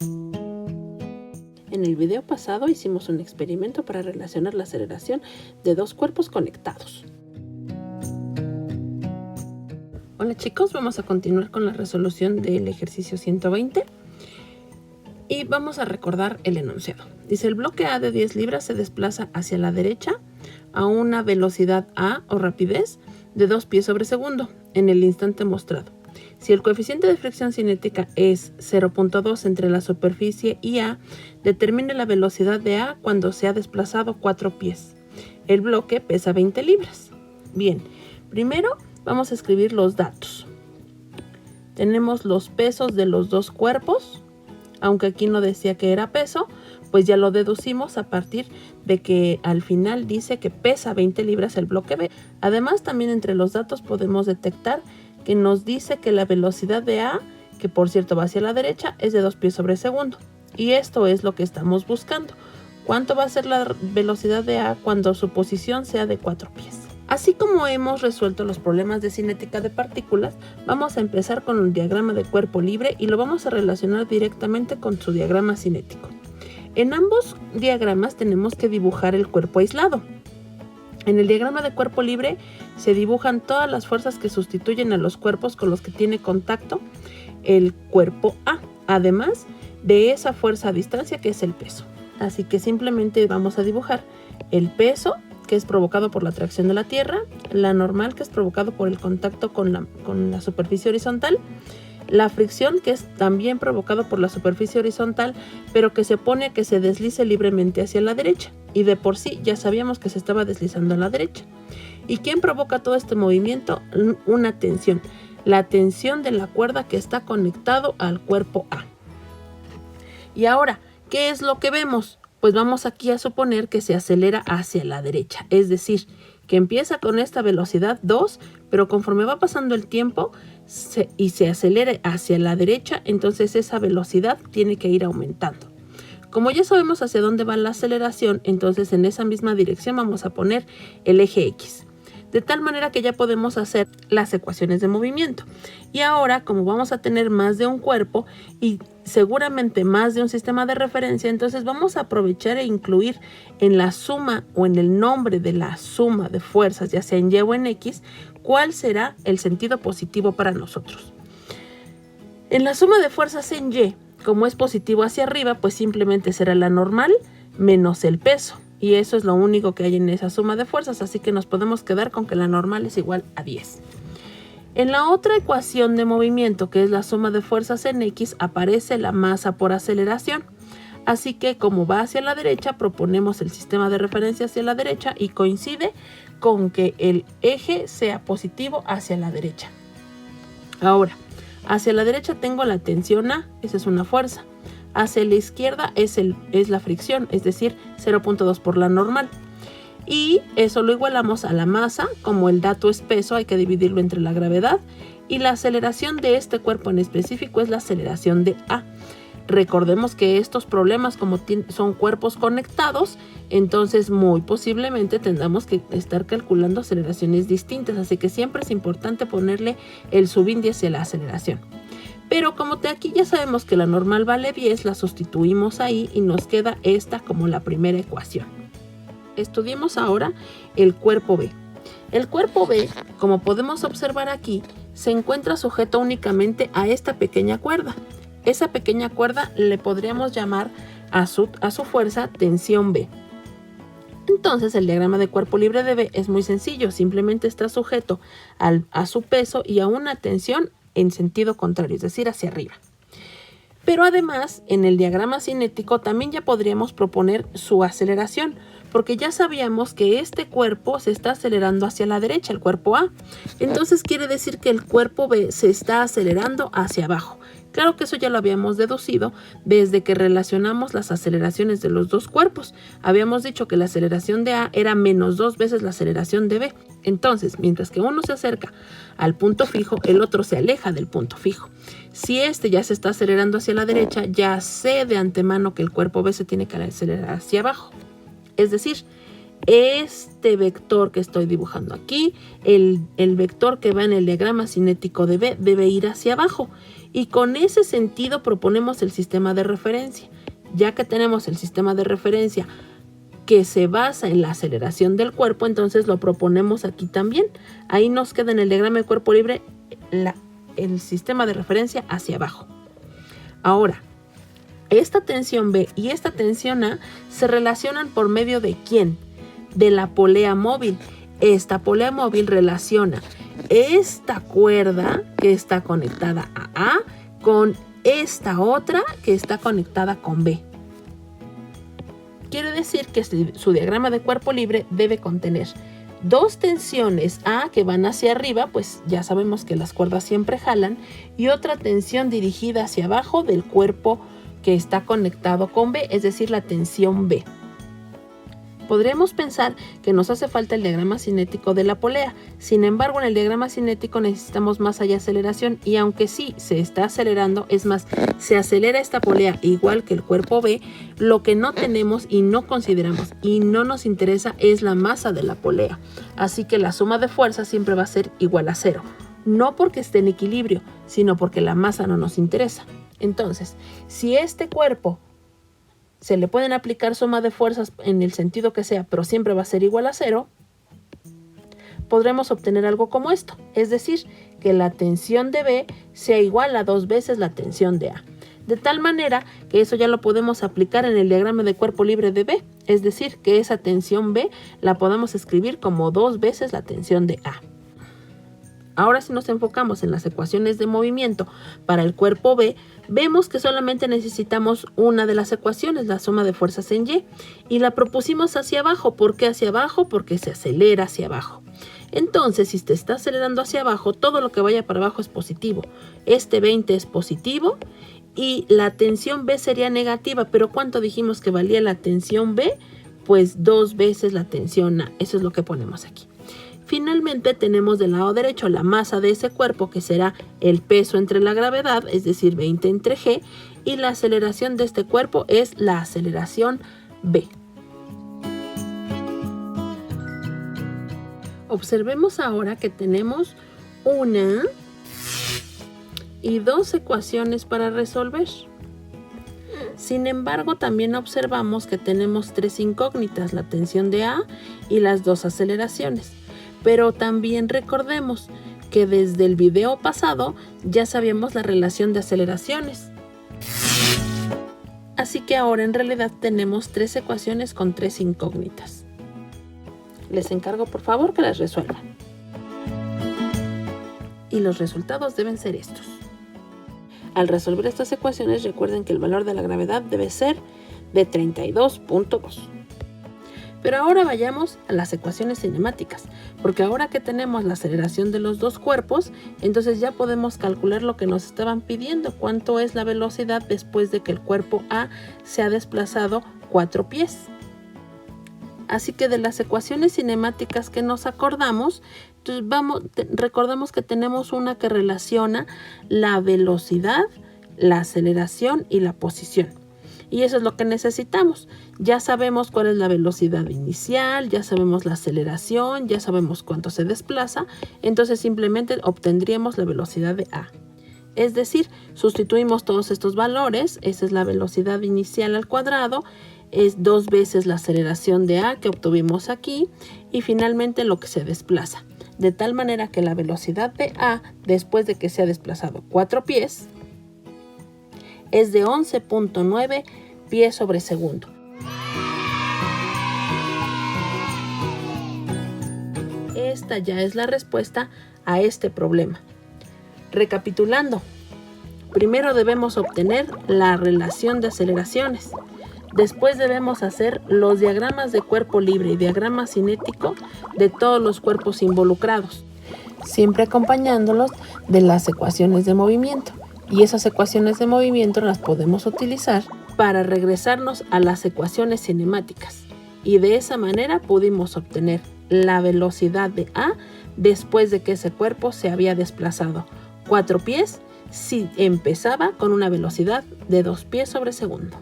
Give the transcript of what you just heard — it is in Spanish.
En el video pasado hicimos un experimento para relacionar la aceleración de dos cuerpos conectados. Hola chicos, vamos a continuar con la resolución del ejercicio 120 y vamos a recordar el enunciado. Dice, el bloque A de 10 libras se desplaza hacia la derecha a una velocidad A o rapidez de 2 pies sobre segundo en el instante mostrado. Si el coeficiente de fricción cinética es 0.2 entre la superficie y A, determine la velocidad de A cuando se ha desplazado 4 pies. El bloque pesa 20 libras. Bien, primero vamos a escribir los datos. Tenemos los pesos de los dos cuerpos, aunque aquí no decía que era peso, pues ya lo deducimos a partir de que al final dice que pesa 20 libras el bloque B. Además, también entre los datos podemos detectar que nos dice que la velocidad de A, que por cierto va hacia la derecha, es de 2 pies sobre segundo. Y esto es lo que estamos buscando. ¿Cuánto va a ser la velocidad de A cuando su posición sea de 4 pies? Así como hemos resuelto los problemas de cinética de partículas, vamos a empezar con el diagrama de cuerpo libre y lo vamos a relacionar directamente con su diagrama cinético. En ambos diagramas tenemos que dibujar el cuerpo aislado. En el diagrama de cuerpo libre se dibujan todas las fuerzas que sustituyen a los cuerpos con los que tiene contacto el cuerpo A, además de esa fuerza a distancia que es el peso. Así que simplemente vamos a dibujar el peso, que es provocado por la atracción de la Tierra, la normal, que es provocado por el contacto con la superficie horizontal, la fricción, que es también provocado por la superficie horizontal, pero que se opone a que se deslice libremente hacia la derecha, y de por sí ya sabíamos que se estaba deslizando a la derecha. ¿Y quién provoca todo este movimiento? Una tensión, la tensión de la cuerda que está conectado al cuerpo A. Y ahora, ¿qué es lo que vemos? Pues vamos aquí a suponer que se acelera hacia la derecha, es decir, que empieza con esta velocidad 2, pero conforme va pasando el tiempo y se acelere hacia la derecha, entonces esa velocidad tiene que ir aumentando. Como ya sabemos hacia dónde va la aceleración, entonces en esa misma dirección vamos a poner el eje X. De tal manera que ya podemos hacer las ecuaciones de movimiento. Y ahora, como vamos a tener más de un cuerpo y seguramente más de un sistema de referencia, entonces vamos a aprovechar e incluir en la suma o en el nombre de la suma de fuerzas, ya sea en Y o en X, cuál será el sentido positivo para nosotros. En la suma de fuerzas en Y, como es positivo hacia arriba, pues simplemente será la normal menos el peso. Y eso es lo único que hay en esa suma de fuerzas, así que nos podemos quedar con que la normal es igual a 10. En la otra ecuación de movimiento, que es la suma de fuerzas en X, aparece la masa por aceleración. Así que como va hacia la derecha, proponemos el sistema de referencia hacia la derecha y coincide con que el eje sea positivo hacia la derecha. Ahora, hacia la derecha tengo la tensión A, esa es una fuerza. Hacia la izquierda es la fricción, es decir, 0.2 por la normal. Y eso lo igualamos a la masa, como el dato es peso, hay que dividirlo entre la gravedad. Y la aceleración de este cuerpo en específico es la aceleración de A. Recordemos que estos problemas, como son cuerpos conectados, entonces muy posiblemente tendremos que estar calculando aceleraciones distintas. Así que siempre es importante ponerle el subíndice a la aceleración. Pero como aquí ya sabemos que la normal vale 10, la sustituimos ahí y nos queda esta como la primera ecuación. Estudiemos ahora el cuerpo B. El cuerpo B, como podemos observar aquí, se encuentra sujeto únicamente a esta pequeña cuerda. Esa pequeña cuerda le podríamos llamar a su fuerza tensión B. Entonces el diagrama de cuerpo libre de B es muy sencillo, simplemente está sujeto a su peso y a una tensión en sentido contrario, es decir, hacia arriba. Pero además, en el diagrama cinético también ya podríamos proponer su aceleración, porque ya sabíamos que este cuerpo se está acelerando hacia la derecha, el cuerpo A. Entonces quiere decir que el cuerpo B se está acelerando hacia abajo. Claro que eso ya lo habíamos deducido desde que relacionamos las aceleraciones de los dos cuerpos. Habíamos dicho que la aceleración de A era menos 2 veces la aceleración de B. Entonces, mientras que uno se acerca al punto fijo, el otro se aleja del punto fijo. Si este ya se está acelerando hacia la derecha, ya sé de antemano que el cuerpo B se tiene que acelerar hacia abajo. Es decir, este vector que estoy dibujando aquí, el vector que va en el diagrama cinético de B, debe ir hacia abajo. Y con ese sentido proponemos el sistema de referencia. Ya que tenemos el sistema de referencia que se basa en la aceleración del cuerpo, entonces lo proponemos aquí también. Ahí nos queda en el diagrama de cuerpo libre el sistema de referencia hacia abajo. Ahora, esta tensión B y esta tensión A se relacionan por medio de ¿quién? De la polea móvil. Esta polea móvil relaciona esta cuerda que está conectada a A con esta otra que está conectada con B. Quiere decir que su diagrama de cuerpo libre debe contener dos tensiones A que van hacia arriba, pues ya sabemos que las cuerdas siempre jalan, y otra tensión dirigida hacia abajo del cuerpo que está conectado con B, es decir, la tensión B. Podríamos pensar que nos hace falta el diagrama cinético de la polea. Sin embargo, en el diagrama cinético necesitamos más allá aceleración, y aunque sí se está acelerando, es más, se acelera esta polea igual que el cuerpo B, lo que no tenemos y no consideramos y no nos interesa es la masa de la polea. Así que la suma de fuerzas siempre va a ser igual a 0. No porque esté en equilibrio, sino porque la masa no nos interesa. Entonces, si este cuerpo se le pueden aplicar suma de fuerzas en el sentido que sea, pero siempre va a ser igual a 0, podremos obtener algo como esto. Es decir, que la tensión de B sea igual a 2 veces la tensión de A. De tal manera que eso ya lo podemos aplicar en el diagrama de cuerpo libre de B. Es decir, que esa tensión B la podemos escribir como 2 veces la tensión de A. Ahora, si nos enfocamos en las ecuaciones de movimiento para el cuerpo B, vemos que solamente necesitamos una de las ecuaciones, la suma de fuerzas en Y, y la propusimos hacia abajo. ¿Por qué hacia abajo? Porque se acelera hacia abajo. Entonces, si te está acelerando hacia abajo, todo lo que vaya para abajo es positivo. Este 20 es positivo y la tensión B sería negativa. ¿Pero cuánto dijimos que valía la tensión B? Pues 2 veces la tensión A. Eso es lo que ponemos aquí. Finalmente tenemos del lado derecho la masa de ese cuerpo, que será el peso entre la gravedad, es decir, 20 entre G, y la aceleración de este cuerpo es la aceleración B. Observemos ahora que tenemos una y dos ecuaciones para resolver. Sin embargo, también observamos que tenemos 3 incógnitas, la tensión de A y las 2 aceleraciones. Pero también recordemos que desde el video pasado ya sabíamos la relación de aceleraciones. Así que ahora en realidad tenemos 3 ecuaciones con 3 incógnitas. Les encargo por favor que las resuelvan. Y los resultados deben ser estos. Al resolver estas ecuaciones, recuerden que el valor de la gravedad debe ser de 32.2. Pero ahora vayamos a las ecuaciones cinemáticas, porque ahora que tenemos la aceleración de los dos cuerpos, entonces ya podemos calcular lo que nos estaban pidiendo, cuánto es la velocidad después de que el cuerpo A se ha desplazado 4 pies. Así que de las ecuaciones cinemáticas que nos acordamos, entonces recordamos que tenemos una que relaciona la velocidad, la aceleración y la posición. Y eso es lo que necesitamos. Ya sabemos cuál es la velocidad inicial, ya sabemos la aceleración, ya sabemos cuánto se desplaza. Entonces simplemente obtendríamos la velocidad de A. Es decir, sustituimos todos estos valores. Esa es la velocidad inicial al cuadrado. Es 2 veces la aceleración de A que obtuvimos aquí. Y finalmente lo que se desplaza. De tal manera que la velocidad de A, después de que se ha desplazado 4 pies, es de 11.9 pies sobre segundo. Esta ya es la respuesta a este problema. Recapitulando, primero debemos obtener la relación de aceleraciones. Después debemos hacer los diagramas de cuerpo libre y diagrama cinético de todos los cuerpos involucrados, siempre acompañándolos de las ecuaciones de movimiento. Y esas ecuaciones de movimiento las podemos utilizar para regresarnos a las ecuaciones cinemáticas. Y de esa manera pudimos obtener la velocidad de A después de que ese cuerpo se había desplazado 4 pies si empezaba con una velocidad de 2 pies sobre segundo.